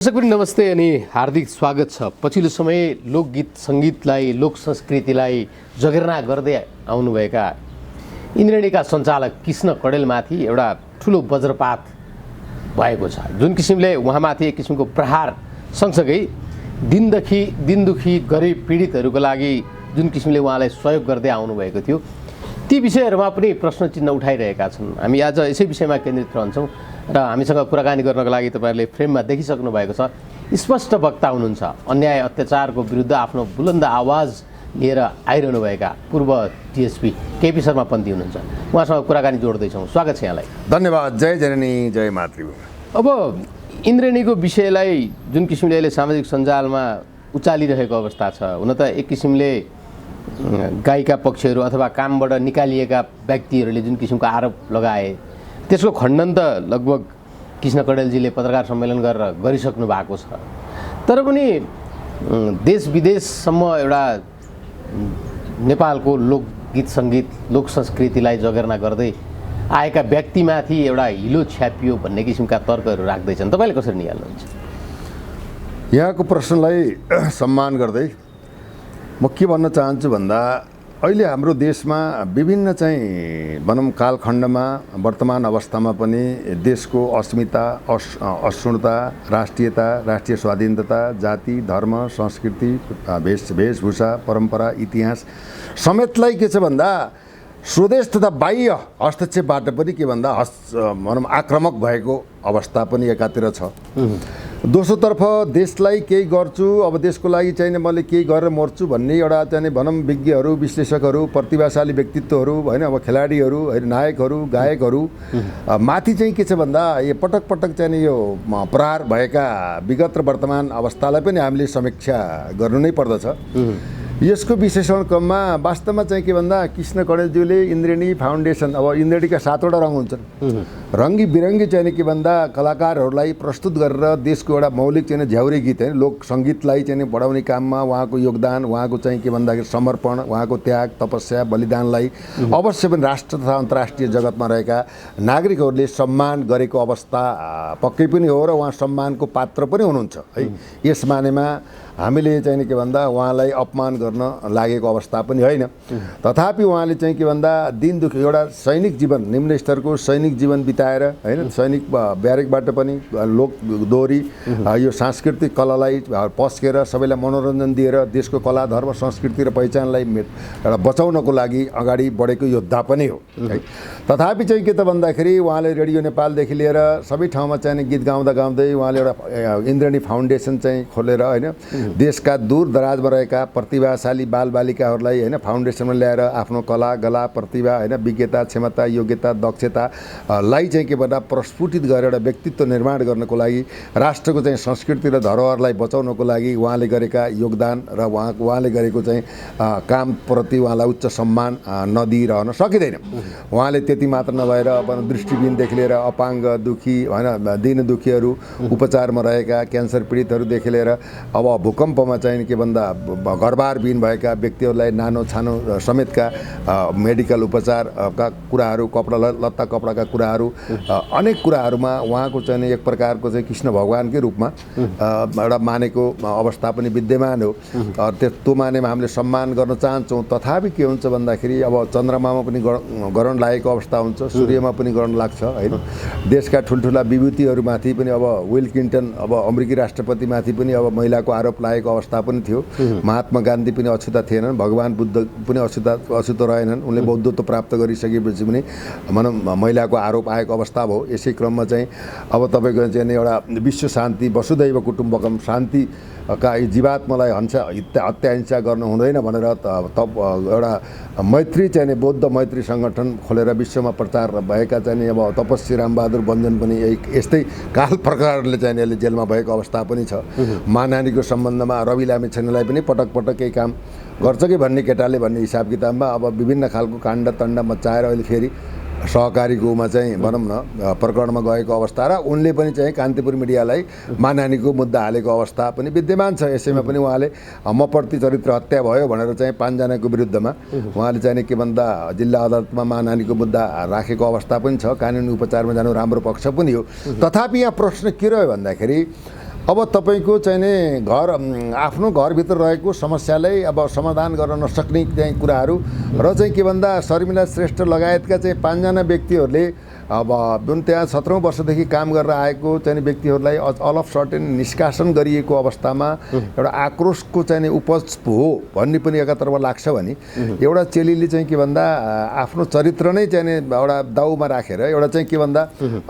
दर्शक पनि नमस्ते अनि हार्दिक स्वागत छ। पछिल्लो समय लोकगीत सङ्गीतलाई लोक संस्कृतिलाई जगेर्ना गर्दै आउनुभएका इन्द्रेणीका सञ्चालक कृष्ण कडेलमाथि एउटा ठुलो वज्रपात भएको छ। जुन किसिमले उहाँमाथि एक किसिमको प्रहार सँगसँगै दिन दुखी गरिब पीडितहरूको लागि जुन किसिमले उहाँलाई सहयोग गर्दै आउनुभएको थियो ती विषयहरूमा पनि प्रश्न चिन्ह उठाइरहेका छन्। हामी आज यसै विषयमा केन्द्रित रहन्छौँ र हामीसँग कुराकानी गर्नको लागि तपाईँहरूले फ्रेममा देखिसक्नु भएको छ। स्पष्ट वक्ता हुनुहुन्छ, अन्याय अत्याचारको विरुद्ध आफ्नो बुलन्द आवाज लिएर आइरहनुभएका पूर्व टिएसपी केपी शर्मा पन्थी हुनुहुन्छ। उहाँसँग कुराकानी जोड्दैछौँ। स्वागत छ यहाँलाई। धन्यवाद। जय जननी जय मातृभूमि। अब इन्द्रेणीको विषयलाई जुन किसिमले अहिले सामाजिक सञ्जालमा उचालिरहेको अवस्था छ, हुन त एक किसिमले गायिका पक्षहरू अथवा कामबाट निकालिएका व्यक्तिहरूले जुन किसिमको आरोप लगाए त्यसको खण्डन त लगभग कृष्ण कडेलजीले पत्रकार सम्मेलन गरेर गरिसक्नु भएको छ। तर पनि देश विदेशसम्म एउटा नेपालको लोकगीत सङ्गीत लोक संस्कृतिलाई जगेर्ना गर्दै आएका व्यक्तिमाथि एउटा हिलो छ्यापियो भन्ने किसिमका तर्कहरू राख्दैछन्। तपाईँले कसरी निहाल्नुहुन्छ? यहाँको प्रश्नलाई सम्मान गर्दै म के भन्न चाहन्छु भन्दा अहिले हाम्रो देशमा विभिन्न चाहिँ भनौँ कालखण्डमा वर्तमान अवस्थामा पनि देशको अस्मिता अक्षुण्णता राष्ट्रियता राष्ट्रिय स्वाधीनता जाति धर्म संस्कृति वेशभूषा परम्परा इतिहास समेतलाई के छ भन्दा स्वदेश तथा बाह्य हस्तक्षेपबाट पनि के भन्दा भनौँ आक्रामक भएको अवस्था पनि एकातिर छ। दोस्रोतर्फ देशलाई केही गर्छु, अब देशको लागि चाहिँ मैले केही गरेर मर्छु भन्ने एउटा चाहिँ भनौँ विज्ञहरू विश्लेषकहरू प्रतिभाशाली व्यक्तित्वहरू होइन, अब खेलाडीहरू होइन, नायकहरू गायकहरू माथि चाहिँ के छ भन्दा यो पटक पटक चाहिँ यो प्रहार भएका विगत र वर्तमान अवस्थालाई पनि हामीले समीक्षा गर्नु नै पर्दछ। यसको विश्लेषण क्रममा वास्तवमा चाहिँ के भन्दा कृष्ण कडेलज्यूले इन्द्रेणी फाउन्डेसन, अब इन्द्रेणीका 7वटा रङ हुन्छन्, रङ्गी बिरङ्गी चाहिँ के भन्दा कलाकारहरूलाई प्रस्तुत गरेर देशको एउटा मौलिक चाहिँ झ्याउरे गीत होइन लोक सङ्गीतलाई चाहिँ बढाउने काममा उहाँको योगदान, उहाँको चाहिँ के भन्दाखेरि समर्पण, उहाँको त्याग तपस्या बलिदानलाई अवश्य पनि राष्ट्र तथा अन्तर्राष्ट्रिय जगतमा रहेका नागरिकहरूले सम्मान गरेको अवस्था पक्कै पनि हो र उहाँ सम्मानको पात्र पनि हुनुहुन्छ है। यस मानेमा हामीले चाहिँ के भन्दा उहाँलाई अपमान गर्न लागेको अवस्था पनि होइन। तथापि उहाँले चाहिँ के भन्दा दिन दुःख एउटा सैनिक जीवन निम्न स्तरको सैनिक जीवन बिताएर होइन सैनिक ब्यारेकबाट पनि लोक दोहोरी यो सांस्कृतिक कलालाई पस्केर सबैलाई मनोरञ्जन दिएर देशको कला धर्म संस्कृति र पहिचानलाई एउटा बचाउनको लागि अगाडि बढेको योद्धा पनि हो है। तथापि चाहिँ के त भन्दाखेरि उहाँले रेडियो नेपालदेखि लिएर सबै ठाउँमा चाहिँ गीत गाउँदा गाउँदै उहाँले एउटा इन्द्रेणी फाउन्डेसन चाहिँ खोलेर होइन देशका दूर दराजमा रहेका प्रतिभाशाली बालबालिकाहरूलाई होइन फाउन्डेसनमा ल्याएर आफ्नो कला गला प्रतिभा होइन विज्ञता क्षमता योग्यता दक्षतालाई चाहिँ के भन्दा प्रस्फुटित गरेर एउटा व्यक्तित्व निर्माण गर्नको लागि राष्ट्रको चाहिँ संस्कृति र धरोहरलाई बचाउनको लागि उहाँले गरेका योगदान र उहाँले गरेको चाहिँ कामप्रति उहाँलाई उच्च सम्मान नदिइरहन सकिँदैन। उहाँले त्यति मात्र नभएर अब दृष्टिविहीनदेखि लिएर अपाङ्ग दुखी होइन दीन दुखीहरू उपचारमा रहेका क्यान्सर पीडितहरूदेखि लिएर अब भूकम्पमा चाहिँ के भन्दा घरबारविहीन भएका व्यक्तिहरूलाई नानो छानो समेतका मेडिकल उपचारका कुराहरू कपडा लत्ता कपडाका कुराहरू अनेक कुराहरूमा उहाँको चाहिँ एक प्रकारको चाहिँ कृष्ण भगवानकै रूपमा एउटा मानेको अवस्था पनि विद्यमान हो। त्यो मानेमा हामीले सम्मान गर्न चाहन्छौँ। तथापि के हुन्छ भन्दाखेरि अब चन्द्रमामा पनि गरण लागेको अवस्था हुन्छ, सूर्यमा पनि गरण लाग्छ होइन। देशका ठुल्ठुला विभूतिहरूमाथि पनि अब विल क्लिन्टन अब अमेरिकी राष्ट्रपतिमाथि पनि अब महिलाको आरोप लागेको अवस्था पनि थियो। महात्मा गान्धी पनि अछुता थिएनन्, भगवान बुद्ध पनि अछुतो रहेनन्। उनले बौद्धत्व प्राप्त गरिसकेपछि पनि भनौँ महिलाको आरोप आएको अवस्था भयो। यसै क्रममा चाहिँ अब तपाईँको चाहिँ एउटा विश्व शान्ति वसुदैव कुटुम्बकम शान्ति का जीवात्मालाई हत्या हिंसा गर्नु हुँदैन भनेर एउटा मैत्री चाहिँ बौद्ध मैत्री सङ्गठन खोलेर विश्वमा प्रचार भएका चाहिँ अब तपस्वी रामबहादुर बन्जन पनि यस्तै काल प्रकारले चाहिँ यसले जेलमा भएको अवस्था पनि छ। मानहानिको सम्बन्धमा रवि लामिछानेलाई पनि पटक पटक केही काम गर्छ कि भन्ने केटाले भन्ने हिसाब किताबमा अब विभिन्न खालको काण्ड तण्ड मचाएर अहिले फेरि सहकारीकोमा चाहिँ भनौँ न प्रकरणमा गएको अवस्था र उनले पनि चाहिँ कान्तिपुर मिडियालाई मानहानिको मुद्दा हालेको अवस्था पनि विद्यमान छ। यसैमा पनि उहाँले मप्रति चरित्र हत्या भयो भनेर चाहिँ 5 जनाको विरुद्धमा उहाँले चाहिँ के भन्दा जिल्ला अदालतमा मानहानिको मुद्दा राखेको अवस्था पनि छ। कानुनी उपचारमा जानु राम्रो पक्ष पनि हो। तथापि यहाँ प्रश्न के रह्यो भन्दाखेरि अब तपाईँको चाहिँ नि आफ्नो घरभित्र रहेको समस्यालाई अब समाधान गर्न नसक्ने चाहिँ कुराहरू र चाहिँ के भन्दा शर्मिला श्रेष्ठ लगायतका चाहिँ 5 जना व्यक्तिहरूले अब जुन त्यहाँ 17औं वर्षदेखि काम गरेर आएको चाहिँ व्यक्तिहरूलाई अल अफ सर्टेन निष्कासन गरिएको अवस्थामा एउटा आक्रोशको चाहिँ उपज हो भन्ने पनि एकातर्फ लाग्छ भने एउटा चेलीले चाहिँ के भन्दा आफ्नो चरित्र नै चाहिँ एउटा दाउमा राखेर एउटा चाहिँ के भन्दा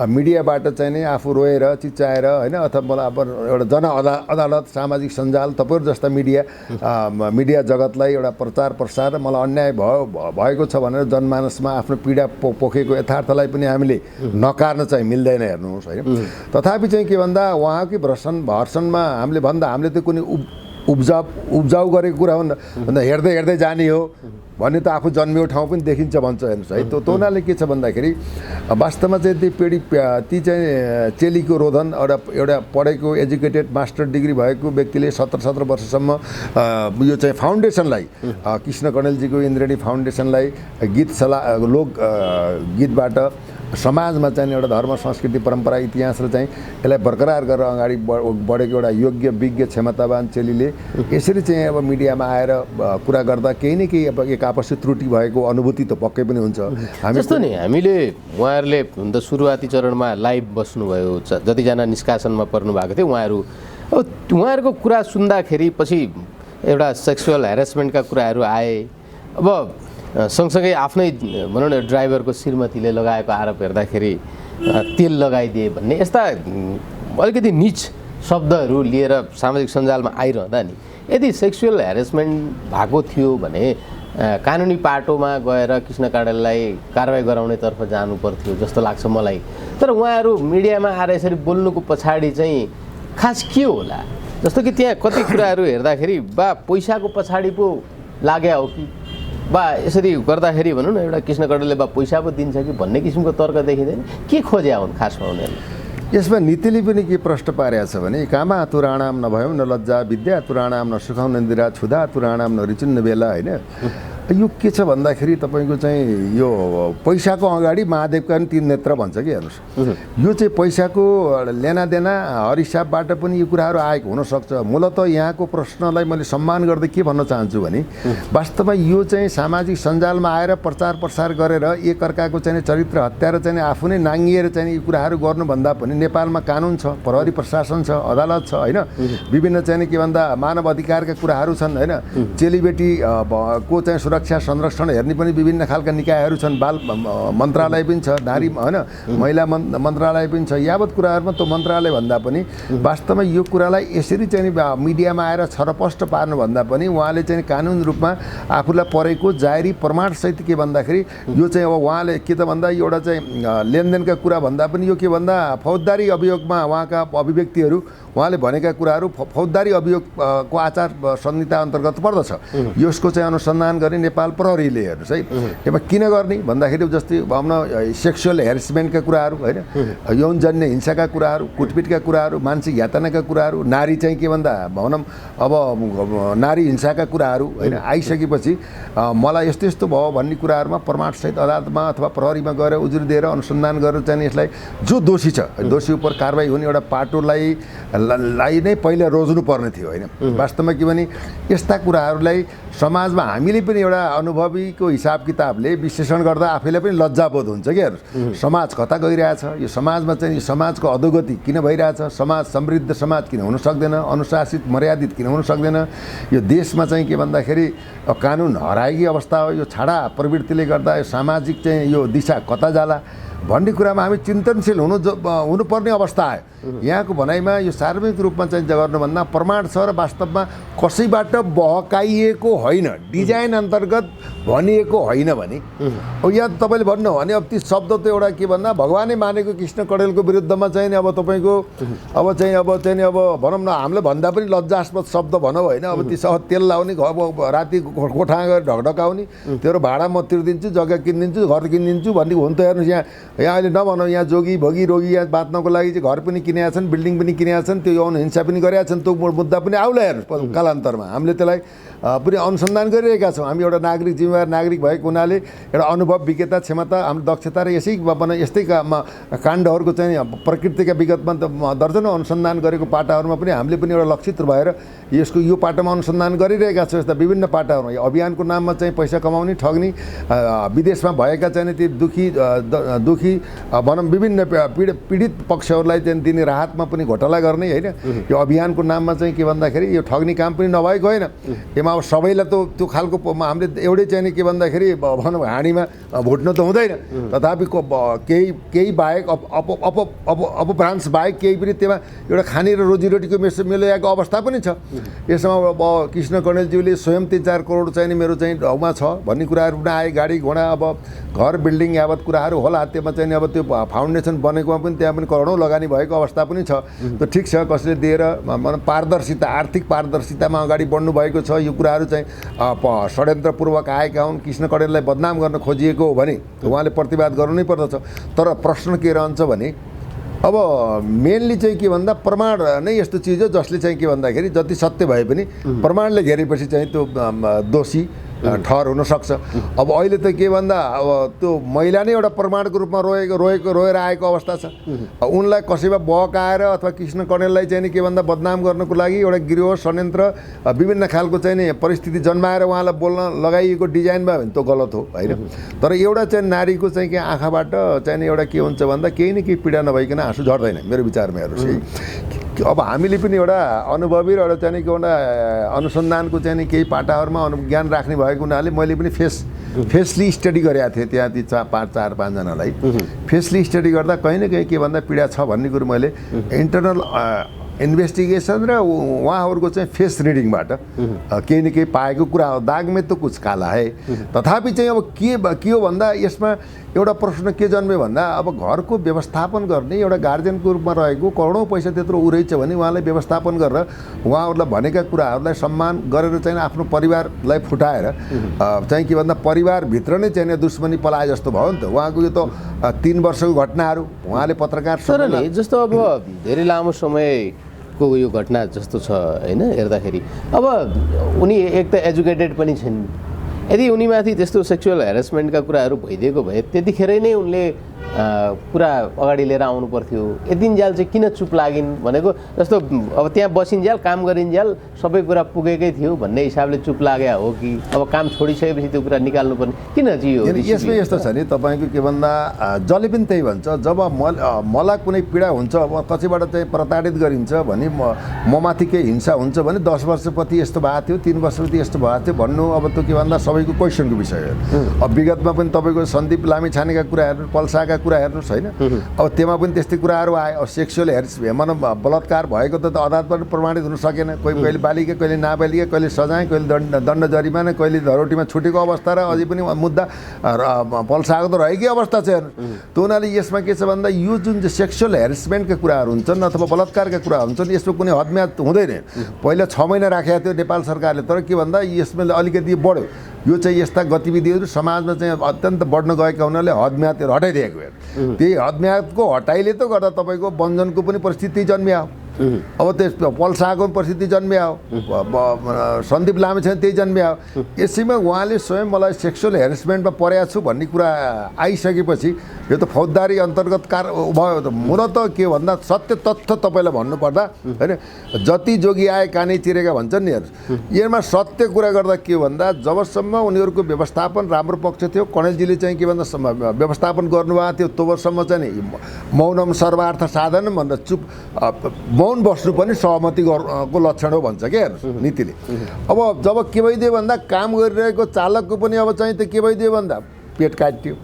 मिडियाबाट चाहिँ नि आफू रोएर चिच्चाएर होइन अथवा मलाई अब एउटा अदालत सामाजिक सञ्जाल तपाईँहरू जस्ता मिडिया जगतलाई एउटा प्रचार प्रसार मलाई अन्याय भएको छ भनेर जनमानसमा आफ्नो पीडा पोखेको यथार्थलाई पनि हामीले नकार्न चाहिँ मिल्दैन हेर्नुहोस् होइन। तथापि चाहिँ के भन्दा उहाँकै भर्सनमा हामीले त कुनै उब्जाउ गरेको कुरा हो भन्दा हेर्दै हेर्दै जाने हो भन्ने त आफू जन्मिएको ठाउँ पनि देखिन्छ भन्छ हेर्नुहोस् है। त्यो हुनाले के छ भन्दाखेरि वास्तवमा चाहिँ ती चाहिँ चेलीको रोदन एउटा पढेको एजुकेटेड मास्टर डिग्री भएको व्यक्तिले 17 वर्षसम्म यो चाहिँ फाउन्डेसनलाई कृष्ण कणेलजीको इन्द्रेणी फाउन्डेसनलाई लोक गीतबाट समाजमा चाहिँ एउटा धर्म संस्कृति परम्परा इतिहास र चाहिँ यसलाई बरकरार गरेर अगाडि बढेको एउटा योग्य विज्ञ क्षमतावान चेलीले यसरी चाहिँ अब मिडियामा आएर कुरा गर्दा केही न केही अब एक आपसी त्रुटि भएको अनुभूति त पक्कै पनि हुन्छ। जस्तो नि हामीले उहाँहरूले हुन त सुरुवाती चरणमा लाइभ बस्नुभयो, जतिजना निष्कासनमा पर्नु भएको थियो उहाँहरूको कुरा सुन्दाखेरि पछि एउटा सेक्सुअल ह्यारेसमेन्टका कुराहरू आए। अब सँगसँगै आफ्नै भनौँ न ड्राइभरको श्रीमतीले लगाएको आरोप हेर्दाखेरि तेल लगाइदिए भन्ने यस्ता अलिकति नीच शब्दहरू लिएर सामाजिक सञ्जालमा आइरहँदा नि यदि सेक्सुअल ह्यारेसमेन्ट भएको थियो भने कानुनी पाटोमा गएर कृष्ण कणेललाई कारबाही गराउनेतर्फ जानु पर्थ्यो जस्तो लाग्छ मलाई। तर उहाँहरू मिडियामा आएर यसरी बोल्नुको पछाडि चाहिँ खास के होला? जस्तो कि त्यहाँ कति कुराहरू हेर्दाखेरि पैसाको पछाडि पो लाग्या हो कि यसरी गर्दाखेरि भनौँ न एउटा कृष्ण कणेलले पैसा पो दिन्छ कि भन्ने किसिमको तर्क देखिँदैन। के खोज्या हुन् खासमा उनीहरूले? यसमा नीतिले पनि के प्रश्न पारेको छ भने कामा तुराणाम नभयौँ न लज्जा विद्या तुराणाम न सुखौँ नन्दिरा छुदा तुराणाम न रिचुन्न बेला होइन। यो के छ भन्दाखेरि तपाईँको चाहिँ यो पैसाको अगाडि महादेवका पनि 3 नेत्र भन्छ कि हेर्नुहोस्। यो चाहिँ पैसाको लेनादेना हरिसाबबाट पनि यो कुराहरू आएको हुनसक्छ। मूलतः यहाँको प्रश्नलाई मैले सम्मान गर्दै के भन्न चाहन्छु भने वास्तवमा यो चाहिँ सामाजिक सञ्जालमा आएर प्रचार प्रसार गरेर एकअर्काको चाहिँ चरित्र हत्या र चाहिँ आफू नै नाङ्गिएर चाहिँ यो कुराहरू गर्नुभन्दा पनि नेपालमा कानुन छ, प्रहरी प्रशासन छ, अदालत छ होइन। विभिन्न चाहिँ के भन्दा मानव अधिकारका कुराहरू छन् होइन। चेलीबेटी को चाहिँ सुरक्षा संरक्षण हेर्ने पनि विभिन्न खालका निकायहरू छन्। बाल मन्त्रालय पनि छ, नारी होइन महिला मन्त्रालय पनि छ। यावत कुराहरूमा त्यो मन्त्रालय भन्दा पनि वास्तवमा यो कुरालाई यसरी चाहिँ मिडियामा आएर छरपष्ट पार्नुभन्दा पनि उहाँले चाहिँ कानुन रूपमा आफूलाई परेको जाहेरी प्रमाणसहित के भन्दाखेरि यो चाहिँ अब उहाँले के त भन्दा एउटा चाहिँ लेनदेनका कुरा भन्दा पनि यो के भन्दा फौजदारी अभियोगमा उहाँका अभिव्यक्तिहरू उहाँले भनेका कुराहरू फौजदारी अभियोगको आचार संहिता अन्तर्गत पर्दछ। यसको चाहिँ अनुसन्धान गर्ने नेपाल प्रहरीले हेर्नुहोस् है। यसमा किन गर्ने भन्दाखेरि जस्तै भनौँ सेक्सुअल हेरेसमेन्टका कुराहरू होइन, यौनजन्य हिंसाका कुराहरू, कुटपिटका कुराहरू, मानसिक यातनाका कुराहरू, नारी चाहिँ के भन्दा भनौँ अब नारी हिंसाका कुराहरू होइन आइसकेपछि मलाई यस्तो यस्तो भयो भन्ने कुराहरूमा प्रमाणसहित अदालतमा अथवा प्रहरीमा गएर उजुरी दिएर अनुसन्धान गरेर चाहिँ यसलाई जो दोषी छ दोषी उप कारबाही हुने एउटा पाटोलाई नै पहिला रोज्नु पर्ने थियो होइन। वास्तवमा के भने यस्ता कुराहरूलाई समाजमा हामीले पनि एउटा अनुभवीको हिसाब किताबले विश्लेषण गर्दा आफैलाई पनि लज्जाबोध हुन्छ क्या। समाज कता गइरहेछ, यो समाजमा चाहिँ यो समाजको अधोगति किन भइरहेछ, समाज समृद्ध समाज किन हुन सक्दैन, अनुशासित मर्यादित किन हुन सक्दैन, यो देशमा चाहिँ के भन्दाखेरि कानुन हराएकी अवस्था हो, यो छाडा प्रवृत्तिले गर्दा यो सामाजिक चाहिँ यो दिशा कता जाला भन्ने कुरामा हामी चिन्तनशील हुनुपर्ने अवस्था आयो। यहाँको भनाइमा यो सार्वजनिक रूपमा चाहिँ गर्नुभन्दा प्रमाण छ र वास्तवमा कसैबाट बहकाइएको होइन, डिजाइन अन्तर्गत भनिएको होइन भने अब यहाँ तपाईँले भन्नु भने अब ती शब्द त एउटा के भन्दा भगवानै मानेको कृष्ण कणेलको विरुद्धमा चाहिँ अब तपाईँको अब भनौँ न हामीले भन्दा पनि लज्जास्पद शब्द भनौँ होइन। अब ती सब तेल लाउने अब राति कोठा गएर ढकढकाउने तेरो भाडा म तिर्दिन्छु, जग्गा किनिदिन्छु, घर किनिदिन्छु भन्ने हो नि त। हेर्नुहोस् यहाँ अहिले नभनौँ यहाँ जोगी भोगी रोगी यहाँ बाँच्नको लागि चाहिँ घर पनि किनेका छन्, बिल्डिङ पनि किनेका छन्, त्यो यौन हिंसा पनि गरेका छन्, त्यो मुद्दा पनि आउला हेर्नु कालान्तरमा। हामीले त्यसलाई पनि अनुसन्धान गरिरहेका छौँ। हामी एउटा नागरिक, जिम्मेवार नागरिक भएको हुनाले एउटा अनुभव, विज्ञता, क्षमता, हाम्रो दक्षता र यस्तै काण्डहरूको चाहिँ प्रकृतिका विगतमा दर्जनौँ अनुसन्धान गरेको पाटाहरूमा पनि हामीले पनि एउटा लक्षित भएर यो पाटामा अनुसन्धान गरिरहेका छौँ। यस्ता विभिन्न पाटाहरूमा अभियानको नाममा चाहिँ पैसा कमाउने, ठग्ने, विदेशमा भएका चाहिँ ती दुखी भनौँ विभिन्न पीडित पक्षहरूलाई चाहिँ दिने राहतमा पनि घोटाला गर्ने होइन। यो अभियानको नाममा चाहिँ के भन्दाखेरि यो ठग्ने काम पनि नभएको होइन। यसमा अब सबैलाई त्यो खालको हामीले एउटै चाहिँ के भन्दाखेरि भनौँ हाँडीमा भुट्नु त हुँदैन। तथापि केही बाहेक अपभ्रांश बाहेक केही पनि त्यसमा एउटा खाने र रोजीरोटीको मिलाएको अवस्था पनि छ। यसमा अब कृष्ण कणेलज्यूले स्वयं 3-4 करोड चाहिँ मेरो चाहिँ ठाउँमा छ भन्ने कुराहरू पनि आए। गाडी घोडा, अब घर बिल्डिङ यावत कुराहरू होला। त्यसमा चाहिँ अब त्यो फाउन्डेसन बनेकोमा पनि त्यहाँ पनि करोडौँ लगानी भएको अवस्था पनि छ। त्यो ठिक छ, कसैले दिएर पारदर्शिता, आर्थिक पारदर्शितामा अगाडि बढ्नु भएको छ। यो कुराहरू चाहिँ षड्यन्त्रपूर्वक आएका हुन्, कृष्ण कणेललाई बदनाम गर्न खोजिएको हो भने उहाँले प्रतिवाद गर्नु नै पर्दछ। तर प्रश्न के रहन्छ भने अब मेनली चाहिँ के भन्दा प्रमाण नै यस्तो चिज हो जसले चाहिँ के भन्दाखेरि जति सत्य भए पनि प्रमाणले घेरेपछि चाहिँ त्यो दोषी ठहर हुनसक्छ। अब अहिले त के भन्दा अब त्यो महिला नै एउटा प्रमाणको रूपमा रोएर आएको अवस्था छ। उनलाई कसैमा बहकाएर अथवा कृष्ण कणेललाई चाहिँ के भन्दा बदनाम गर्नको लागि एउटा गिरोह षड्यन्त्र विभिन्न खालको चाहिँ नि परिस्थिति जन्माएर उहाँलाई बोल्न लगाइएको डिजाइनमा भने त्यो गलत हो होइन। तर एउटा चाहिँ नारीको चाहिँ के आँखाबाट चाहिँ एउटा के हुन्छ भन्दा केही न केही पीडा नभइकन आँसु झर्दैन मेरो विचारमा हेर्नुहोस्। अब हामीले पनि एउटा अनुभवी र एउटा चाहिँ एउटा अनुसन्धानको चाहिँ केही पाटाहरूमा ज्ञान राख्ने भएको हुनाले मैले पनि फेसली स्टडी गरेका थिएँ। त्यहाँ ती 4-5जनालाई फेसली स्टडी गर्दा कहीँ न कहीँ के भन्दा पीडा छ भन्ने कुरो मैले इन्टरनल इन्भेस्टिगेसन र उहाँहरूको चाहिँ फेस रिडिङबाट केही न केही पाएको कुरा हो। दाग में तो कुछ काला है। तथापि चाहिँ अब के हो भन्दा यसमा एउटा प्रश्न के जन्म्यो भन्दा अब घरको व्यवस्थापन गर्ने एउटा गार्जियनको रूपमा रहेको करोडौँ पैसा त्यत्रो उरेछ भने उहाँलाई व्यवस्थापन गरेर उहाँहरूलाई भनेका कुराहरूलाई सम्मान गरेर चाहिँ आफ्नो परिवारलाई फुटाएर चाहिँ के भन्दा परिवारभित्र नै चाहिँ दुश्मनी पलाए जस्तो भयो नि त। उहाँको यो त 3 वर्षको घटनाहरू उहाँले पत्रकार जस्तो अब धेरै लामो समयको यो घटना जस्तो छ होइन हेर्दाखेरि। अब उनी एक त एजुकेटेड पनि छिन्। यदि उनीमाथि त्यस्तो सेक्सुअल हेरेसमेन्टका कुराहरू भइदिएको भए त्यतिखेरै नै उनले कुरा अगाडि लिएर आउनु पर्थ्यो। यतिन्जेल चाहिँ किन चुप लागिन् भनेको जस्तो अब त्यहाँ बसिन्जेल काम गरिन्जेल सबै कुरा पुगेकै थियो भन्ने हिसाबले चुप लाग्या हो कि अब काम छोडिसकेपछि त्यो कुरा निकाल्नु पर्ने किन चाहिँ हो? यसमा यस्तो छ नि तपाईँको के भन्दा जसले पनि त्यही भन्छ जब मलाई कुनै पीडा हुन्छ कसैबाट चाहिँ प्रताडित गरिन्छ भने ममाथि केही हिंसा हुन्छ भने 10 वर्षपछि यस्तो भएको थियो 3 वर्षपछि यस्तो भएको थियो भन्नु अब त्यो के भन्दा सबैको क्वेसनको विषय हो। अब विगतमा पनि तपाईँको सन्दीप लामिछानेका कुरा हेर्नु, पल्साका कुरा हेर्नुहोस् होइन। अब त्यसमा पनि त्यस्तै कुराहरू आए। अब सेक्सुअल बलात्कार भएको त अदालतबाट प्रमाणित हुन सकेन। कहिले बालिका, कहिले नाबालिका, कहिले सजाय, कहिले दण्ड जरिमाना, कहिले धरोटीमा छुटेको अवस्था र अझै पनि मुद्दा पल्साएको त रहेकै अवस्था छ हेर्नु। त्यो हुनाले यसमा के छ भन्दा यो जुन चाहिँ सेक्सुअल हेरेसमेन्टका कुराहरू हुन्छन् अथवा बलात्कारका कुरा हुन्छन् यसको कुनै हदम्याद हुँदैन। पहिला 6 महिना राखेको थियो नेपाल सरकारले। तर के भन्दा यसमा अलिकति बढ्यो। यो चाहिँ यस्ता गतिविधिहरू समाजमा चाहिँ अत्यन्त बढ्न गएका हुनाले हदम्यादहरू हटाइदिएको हो। त्यही हदम्यादको हटाइले त गर्दा तपाईँको बन्जनको पनि परिस्थिति जन्मियो। अब त्यस पल्साको परिस्थिति जन्मियो, सन्दीप लामिछाने त्यही जन्मियो। यसैमा उहाँले स्वयं मलाई सेक्सुअल हेरेसमेन्टमा परेको छु भन्ने कुरा आइसकेपछि यो त फौजदारी अन्तर्गत भयो। मूलत के भन्दा सत्य तथ्य तपाईँलाई भन्नुपर्दा होइन जति जोगी आए कानै चिरेका भन्छन् नि। यसमा सत्य कुरा गर्दा के भन्दा जबसम्म उनीहरूको व्यवस्थापन राम्रो पक्ष थियो, कणेलजीले चाहिँ के भन्दा व्यवस्थापन गर्नुभएको थियो तबसम्म चाहिँ नि मौनम सर्वार्थ साधन भनेर चुप मौन बस्नु पनि सहमति को लक्षण हो भन्छ क्या नीतिले। अब जब के भइदियो भन्दा काम गरिरहेको चालकको पनि अब चाहिँ त के भइदियो भन्दा पेट काट्यो।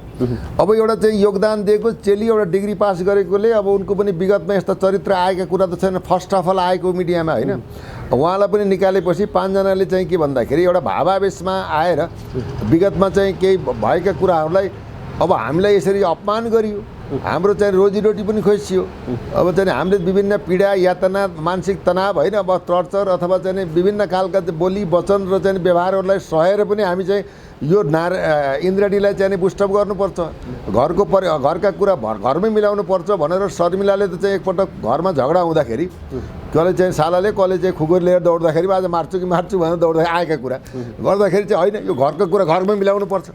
अब एउटा चाहिँ योगदान दिएको चेली एउटा डिग्री पास गरेकोले अब उनको पनि विगतमा यस्ता चरित्र आएका कुरा त छैन। फर्स्ट अफ अल आएको मिडियामा होइन। उहाँलाई पनि निकालेपछि 5 जनाले चाहिँ के भन्दाखेरि एउटा भावावेशमा आएर विगतमा चाहिँ केही भएका कुराहरूलाई अब हामीलाई यसरी अपमान गरियो हाम्रो चाहिँ रोजीरोटी पनि खोसियो। अब चाहिँ हामीले विभिन्न पीडा यातना मानसिक तनाव होइन, अब टर्चर अथवा चाहिँ विभिन्न खालका बोली वचन र चाहिँ व्यवहारहरूलाई सहेर पनि हामी चाहिँ यो इन्द्रेणीलाई चाहिँ बुस्टअप गर्नुपर्छ। घरका कुरा घरमै मिलाउनु पर्छ भनेर शर्मिलाले त चाहिँ एकपटक घरमा झगडा हुँदाखेरि कसले चाहिँ सालाले कसले चाहिँ खुकुर लिएर दौड्दाखेरि आज मार्छु कि मार्छु भनेर दौड्दाखेरि आएका कुरा गर्दाखेरि चाहिँ होइन, यो घरको कुरा घरमै मिलाउनु पर्छ,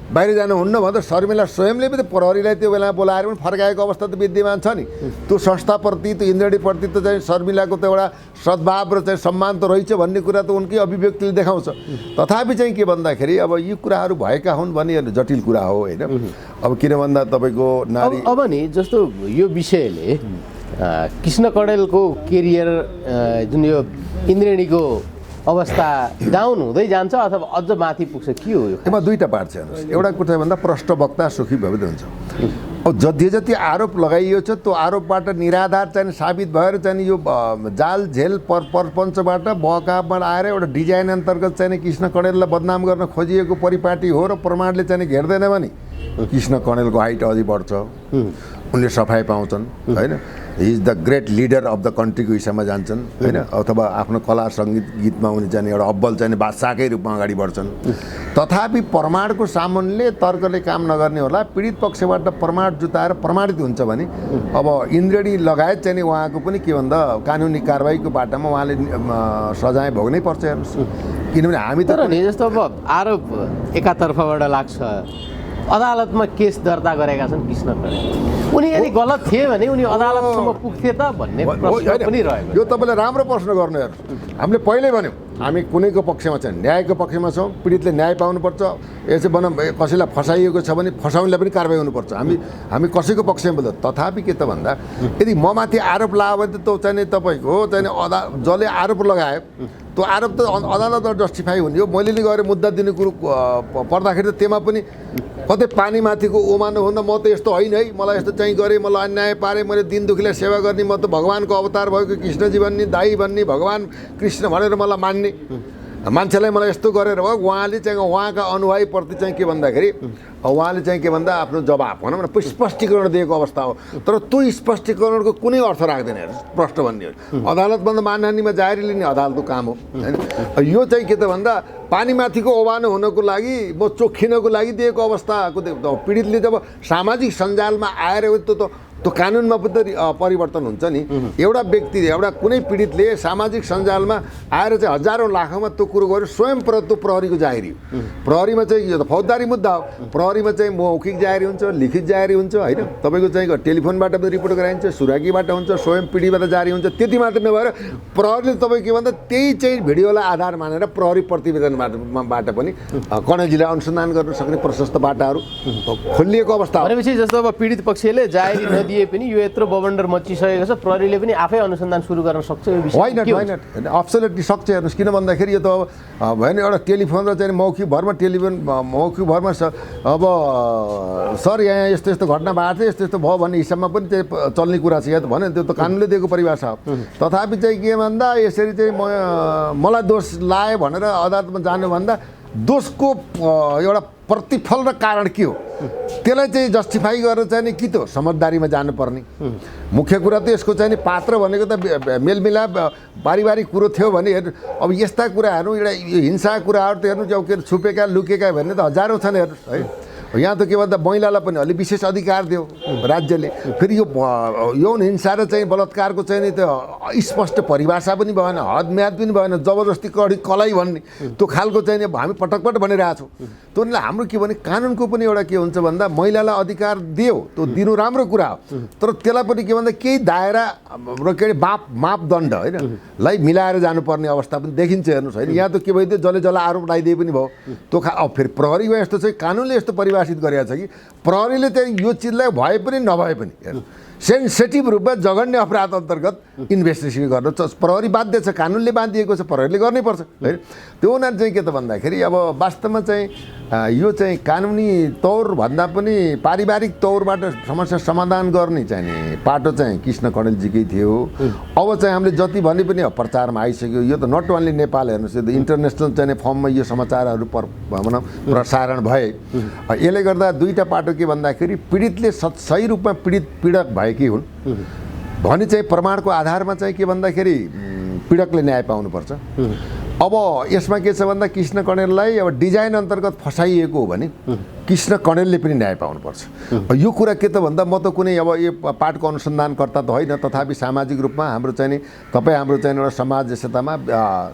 बाहिर जानुहुन्न भन्दा शर्मिला स्वयंले पनि प्रहरीलाई त्यो बेला बोलाएर पनि फर्काएको अवस्था त विद्यमान छ नि। त्यो संस्थाप्रति त्यो इन्द्रेणीप्रति त चाहिँ शर्मिलाको त एउटा सद्भाव र चाहिँ सम्मान त रहेछ भन्ने कुरा त उनकै अभिव्यक्तिले देखाउँछ। तथापि चाहिँ के भन्दाखेरि अब यी कुराहरू भएका हुन् भने जटिल कुरा हो होइन। अब किन भन्दा तपाईँको नारी अब नि जस्तो यो विषयले कृष्ण कडेलको केरियर जुन यो इन्द्रेणीको अवस्था डाउन हुँदै जान्छ अथवा अझ माथि पुग्छ, के हो यो? यसमा दुईवटा पार्ट छ हेर्नुहोस्। एउटा कुरा भन्दा प्रष्ट वक्ता सुखी भवित हुन्छ। अब जति जति आरोप लगाइयो छ त्यो आरोपबाट निराधार चाहिँ साबित भएर चाहिँ यो जाल झेल परपञ्चबाट बहकापबाट आएर एउटा डिजाइन अन्तर्गत चाहिँ कृष्ण कडेललाई बदनाम गर्न खोजिएको परिपाटी हो र प्रमाणले चाहिँ घेर्दैन भने कृष्ण कडेलको हाइट अझै बढ्छ, उनले सफाइ पाउँछन् होइन। He is the great leader of the कन्ट्रीको हिसाबमा जान्छन् होइन, अथवा आफ्नो कला सङ्गीत गीतमा उनी चाहिँ एउटा अब्बल चाहिँ बादशाहकै रूपमा अगाडि बढ्छन्। तथापि प्रमाणको सामुन्ने तर्कले काम नगर्ने होला, पीडित पक्षबाट प्रमाण जुटाएर प्रमाणित हुन्छ भने अब इन्द्रेणी लगायत चाहिँ उहाँको पनि के भन्दा कानुनी कारबाहीको बाटोमा उहाँले सजाय भोग्नै पर्छ हेर्नुहोस्। किनभने हामी तर नि जस्तो अब आरोप एकातर्फबाट लाग्छ, अदालतमा केस दर्ता गरेका छन् कृष्ण कडेल, उनी यदि गलत थिए भने उनी अदालतसम्म पुग्थे त भन्ने प्रश्न पनि रहेको। यो तपाईँले राम्रो प्रश्न गर्नु हेर्नु। हामीले पहिल्यै भन्यौँ हामी कुनैको पक्षमा छौँ, न्यायको पक्षमा छौँ, पीडितले न्याय पाउनुपर्छ। यसो भनौँ कसैलाई फसाइएको छ भने फसाउनेलाई पनि कारबाही हुनुपर्छ। हामी कसैको पक्षमा बोल्छौँ। तथापि के त भन्दा यदि ममाथि आरोप लगायो भने त त्यो चाहिँ तपाईँको चाहिँ जसले आरोप लगायो त्यो आरोप त अदालतमा जस्टिफाई हुने हो। मैले नि गएर मुद्दा दिने कुरो पर्दाखेरि त त्यसमा पनि कतै पानीमाथिको ओमानो हुँदा म त यस्तो होइन है, मलाई यस्तो चाहिँ गरेँ, मलाई अन्याय पारेँ, मैले दिन दुखीलाई सेवा गर्ने, म त भगवान्को अवतार भएको कृष्णजी भन्ने, दाई भन्ने, भगवान् कृष्ण भनेर मलाई मान्ने मान्छेलाई मलाई यस्तो गरेर भयो। उहाँले चाहिँ उहाँका अनुयायीप्रति चाहिँ के भन्दाखेरि उहाँले चाहिँ के भन्दा आफ्नो जवाब भनौँ न स्पष्टीकरण दिएको अवस्था हो। तर त्यो स्पष्टीकरणको कुनै अर्थ राख्दैन हेर्नुहोस्। प्रश्न भन्ने हो अदालतभन्दा मानहानीमा जारी लिने अदालतको काम हो होइन। यो चाहिँ के त भन्दा पानीमाथिको ओबानो हुनको लागि म चोखिनको लागि दिएको अवस्थाको पीडितले जब सामाजिक सञ्जालमा आएर त्यो कानुनमा पनि परिवर्तन हुन्छ नि। एउटा व्यक्ति एउटा कुनै पीडितले सामाजिक सञ्जालमा आएर चाहिँ हजारौँ लाखौँमा त्यो कुरो गर्यो, स्वयं त्यो प्रहरीको जाहेरी हो। प्रहरीमा चाहिँ यो त फौजदारी मुद्दा हो। प्रहरीमा चाहिँ मौखिक जाहेरी हुन्छ, लिखित जाहेरी हुन्छ होइन। तपाईँको चाहिँ टेलिफोनबाट पनि रिपोर्ट गराइन्छ, सुराकीबाट हुन्छ, स्वयं पीडितबाट जारी हुन्छ। त्यति मात्र नभएर प्रहरीले तपाईँ के भन्दा त्यही चाहिँ भिडियोलाई आधार मानेर प्रहरी प्रतिवेदनबाट पनि कणेजीलाई अनुसन्धान गर्न सक्ने प्रशस्त बाटाहरू खोलिएको अवस्था हो। भनेपछि जस्तो अब पीडित पक्षले जाहेरी दिए पनि यो यत्रो बवन्डर मचिसकेको छ, प्रहरीले पनि आफै अनुसन्धान सुरु गर्न सक्छ यो विषय? होइन अब्सोल्युटली सक्छ हेर्नुहोस्। किन भन्दाखेरि यो त भएन एउटा टेलिफोन र चाहिँ मौखिक भरमा मौखिक भरमा अब सर यहाँ यस्तो यस्तो घटना भएको थियो, यस्तो यस्तो भयो भन्ने हिसाबमा पनि चाहिँ चल्ने कुरा छ या त भने त्यो त कानुनले दिएको परिभाषा हो। तथापि चाहिँ के भन्दा यसरी चाहिँ मलाई दोष लायो भनेर अदालतमा जानुभन्दा दोषको एउटा प्रतिफल र कारण के हो त्यसलाई चाहिँ जस्टिफाई गरेर चाहिँ कि त समझदारीमा जानुपर्ने। मुख्य कुरा त यसको चाहिँ पात्र भनेको त मेलमिलाप पारिवारिक कुरो थियो भने अब यस्ता कुराहरू एउटा हिंसा कुराहरू त हेर्नु के छुपेका लुकेका भन्ने त हजारौँ छन् हेर्नुहोस् है। यहाँ त के भन्दा महिलालाई पनि अलि विशेष अधिकार दियो राज्यले। फेरि यो यौन हिंसा र चाहिँ बलात्कारको चाहिँ नि त स्पष्ट परिभाषा पनि भएन, हदम्याद पनि भएन, जबरजस्ती कलाई भन्ने त्यो खालको चाहिँ हामी पटक भनिरहेछौँ। त्यसले हाम्रो के भने कानुनको पनि एउटा के हुन्छ भन्दा महिलालाई अधिकार दियो त्यो दिनु राम्रो कुरा हो, तर त्यसलाई पनि के भन्दा केही दायरा र के अरे मापदण्ड होइन लाई मिलाएर जानुपर्ने अवस्था पनि देखिन्छ हेर्नुहोस् होइन। यहाँ त के भइदियो जसले आरोप लगाइदिए पनि भयो त्यो अब फेरि प्रहरीमा यस्तो चाहिँ कानुनले यस्तो परिभाषित गरेको छ कि प्रहरीले चाहिँ यो चिजलाई भए पनि नभए पनि हेर्नु सेन्सिटिभ रूपमा जघन्य अपराध अन्तर्गत इन्भेस्टिगेसन गर्न प्रहरी बाध्य छ, कानुनले बाँधिएको छ, प्रहरीले गर्नैपर्छ होइन। त्यो हुनाले चाहिँ के त भन्दाखेरि अब वास्तवमा चाहिँ यो चाहिँ कानुनी तौरभन्दा पनि पारिवारिक तौरबाट समस्या समाधान गर्ने चाहिँ नि पाटो चाहिँ कृष्ण कणेलजीकै थियो। अब चाहिँ हामीले जति भने पनि प्रचारमा आइसक्यो। यो त नट ओन्ली नेपाल, हेर्नुहोस्, यो त इन्टरनेसनल चाहिँ फर्ममा यो समाचारहरू भनौँ प्रसारण भए। यसले गर्दा दुईवटा पाटो के भन्दाखेरि पीडितले सही रूपमा पीडक भएकी हुन् भने चाहिँ प्रमाणको आधारमा चाहिँ के भन्दाखेरि पीडकले न्याय पाउनुपर्छ। अब यसमा के छ भन्दा कृष्ण कणेललाई अब डिजाइन अन्तर्गत फसाइएको हो भने कृष्ण कणेलले पनि न्याय पाउनुपर्छ। यो कुरा के त भन्दा म त कुनै अब यो पाठको अनुसन्धानकर्ता त होइन, तथापि सामाजिक रूपमा हाम्रो चाहिँ नि तपाईँ हाम्रो चाहिँ एउटा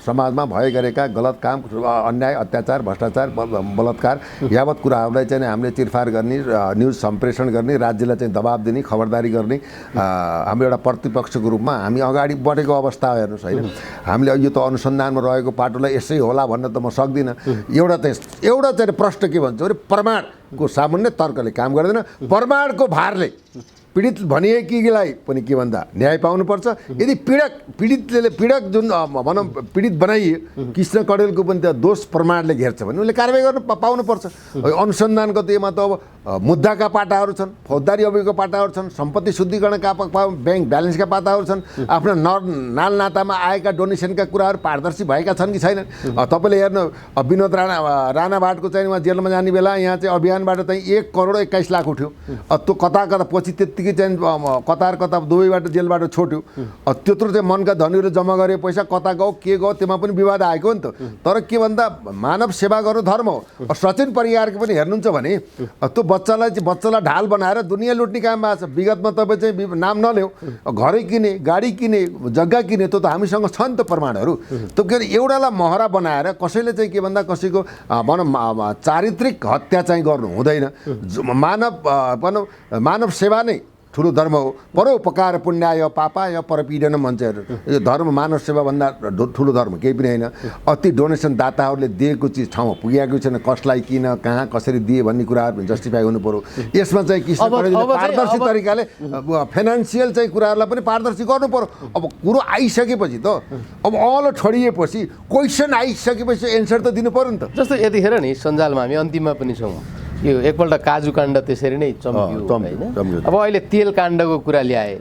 समाजमा भए गरेका गलत काम, अन्याय, अत्याचार, भ्रष्टाचार, बलात्कार यावत कुराहरूलाई चाहिँ हामीले चिरफार गर्ने, न्युज सम्प्रेषण गर्ने, राज्यलाई चाहिँ दबाब दिने, खबरदारी गर्ने हाम्रो एउटा प्रतिपक्षको रूपमा हामी अगाडि बढेको अवस्था हेर्नुहोस् होइन। हामीले यो त अनुसन्धानमा रहेको पाटोलाई यसै होला भन्न त म सक्दिनँ। एउटा चाहिँ प्रश्न के भन्छ भने प्रमाणको सामान्य तर्कले काम गर्दैन, प्रमाणको भारले पीडित भनिएकीलाई पनि के भन्दा न्याय पाउनुपर्छ। यदि पीडित जुन भनौँ पीडित बनाइए कृष्ण कणेलको पनि त्यो दोष प्रमाणले घेर्छ भने उसले कारबाही गर्न पाउनुपर्छ। अनुसन्धानको त्यहीमा त अब मुद्दाका पाटाहरू छन्, फौजदारी अभियोगका पाटाहरू छन्, सम्पत्ति शुद्धिकरणका ब्याङ्क ब्यालेन्सका पाटाहरू छन्, आफ्ना नालनातामा आएका डोनेसनका कुराहरू पारदर्शी भएका छन् कि छैनन्। तपाईँले हेर्नु विनोद राणाभाटको चाहिँ उहाँ जेलमा जाने बेला यहाँ चाहिँ अभियानबाट चाहिँ 1,21,00,000 उठ्यो। त्यो कता पछि त्यत्तिकै चाहिँ कता दुवैबाट जेलबाट छोड्यो। त्यत्रो चाहिँ मनका धनीहरूले जम्मा गरे पैसा कता गयो के गयो त्यसमा पनि विवाद आएको नि त। तर के भन्दा मानव सेवा गर्नु धर्म हो। सचिन परियारको पनि हेर्नुहुन्छ भने त्यो बच्चालाई ढाल बनाएर दुनियाँ लुट्ने काम भएको छ। विगतमा तपाईँ चाहिँ नाम नल्याउ, घरै किने, गाडी किने, जग्गा किने, त्यो त हामीसँग छ नि त प्रमाणहरू। त्यो के अरे एउटालाई महरा बनाएर कसैले चाहिँ के भन्दा कसैको भनौँ चारित्रिक हत्या चाहिँ गर्नु हुँदैन। मानव सेवा नै ठुलो धर्म हो। परोपकार पुण्याय पापाय परपीडन भन्छ। यो धर्म मानव सेवाभन्दा ठुलो धर्म केही पनि होइन। अति डोनेसन दाताहरूले दिएको चिज ठाउँमा पुगेको छैन, कसलाई किन कहाँ कसरी दिए भन्ने कुराहरू जस्टिफाई हुनु पर्यो। यसमा चाहिँ कृष्ण कणेलले पारदर्शी तरिकाले फाइनेन्सियल चाहिँ कुराहरूलाई पनि पारदर्शी गर्नु पर्यो। अब कुरो आइसकेपछि त अब अल छोडिएपछि क्वेसन आइसकेपछि एन्सर त दिनु पर्यो नि त। जस्तो यतिखेर नि सञ्जालमा हामी अन्तिममा पनि छौँ। यो एकपल्ट काजु काण्ड त्यसरी नै चम्क्यो होइन। अब अहिले तेल काण्डको कुरा ल्याए।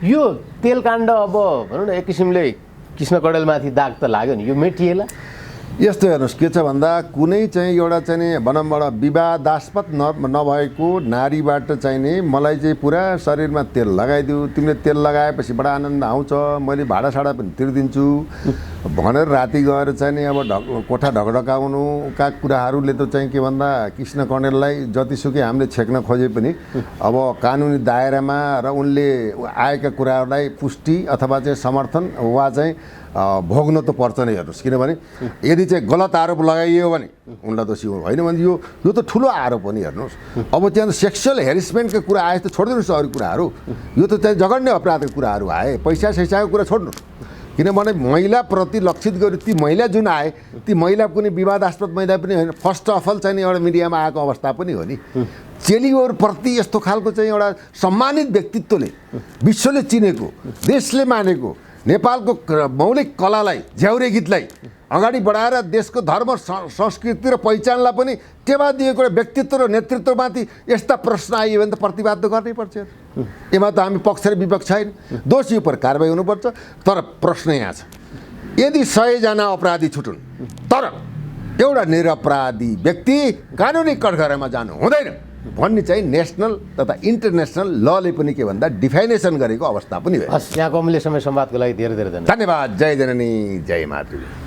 यो तेल काण्ड अब भनौँ न एक किसिमले कृष्ण कणेलमाथि दाग त लाग्यो नि, यो मेटिएला? यस्तो हेर्नुहोस् के छ भन्दा कुनै चाहिँ एउटा चाहिँ नि भनौँ एउटा विवादास्पद नभएको नारीबाट चाहिँ नि मलाई चाहिँ पुरा शरीरमा तेल लगाइदियो, तिमीले तेल लगाएपछि बडा आनन्द आउँछ, मैले भाडासाडा पनि तिर्दिन्छु भनेर राति गएर चाहिँ नि अब कोठा ढकढकाउनुका कुराहरूले त चाहिँ के भन्दा कृष्ण कणेललाई जतिसुकै हामीले छेक्न खोजे पनि अब कानुनी दायरामा र उनले आएका कुराहरूलाई पुष्टि अथवा चाहिँ समर्थन वा चाहिँ भोग्न त पर्छ नै। हेर्नुहोस् किनभने यदि चाहिँ गलत आरोप लगाइयो भने उनलाई दोषी होइन भने यो त ठुलो आरोप हो नि। हेर्नुहोस् अब त्यहाँ सेक्सुअल हेरेसमेन्टको कुरा आए त छोडिदिनुहोस् अरू कुराहरू, यो त चाहिँ जघन्य अपराधको कुराहरू आए। पैसा सैसाको कुरा छोड्नुहोस्, किनभने महिलाप्रति लक्षित गरी ती महिला जुन आए ती महिला कुनै विवादास्पद महिला पनि होइन, फर्स्ट अफ अल चाहिँ एउटा मिडियामा आएको अवस्था पनि हो नि। चेलीहरूप्रति यस्तो खालको चाहिँ एउटा सम्मानित व्यक्तित्वले विश्वले चिनेको, देशले मानेको नेपालको मौलिक कलालाई, झ्याउरे गीतलाई अगाडि बढाएर देशको धर्म संस्कृति र पहिचानलाई पनि टेवा दिएको व्यक्तित्व र नेतृत्वमाथि यस्ता प्रश्न आइयो भने त प्रतिवाद त गर्नै पर्छ। यसमा त हामी पक्ष र विपक्ष छैन, दोषी उपर कारबाही हुनुपर्छ। तर प्रश्न यहाँ छ, यदि 100 जना अपराधी छुटुन् तर एउटा निरपराधी व्यक्ति कानुनी कठघरामा जानु हुँदैन भन्ने चाहिँ नेसनल तथा इन्टरनेसनल लले पनि के भन्दा डिफाइनेसन गरेको अवस्था पनि हो। यहाँको अमूल्य समय संवादको लागि धेरै धेरै धन्यवाद। धन्यवाद। जय जननी जय मातृ।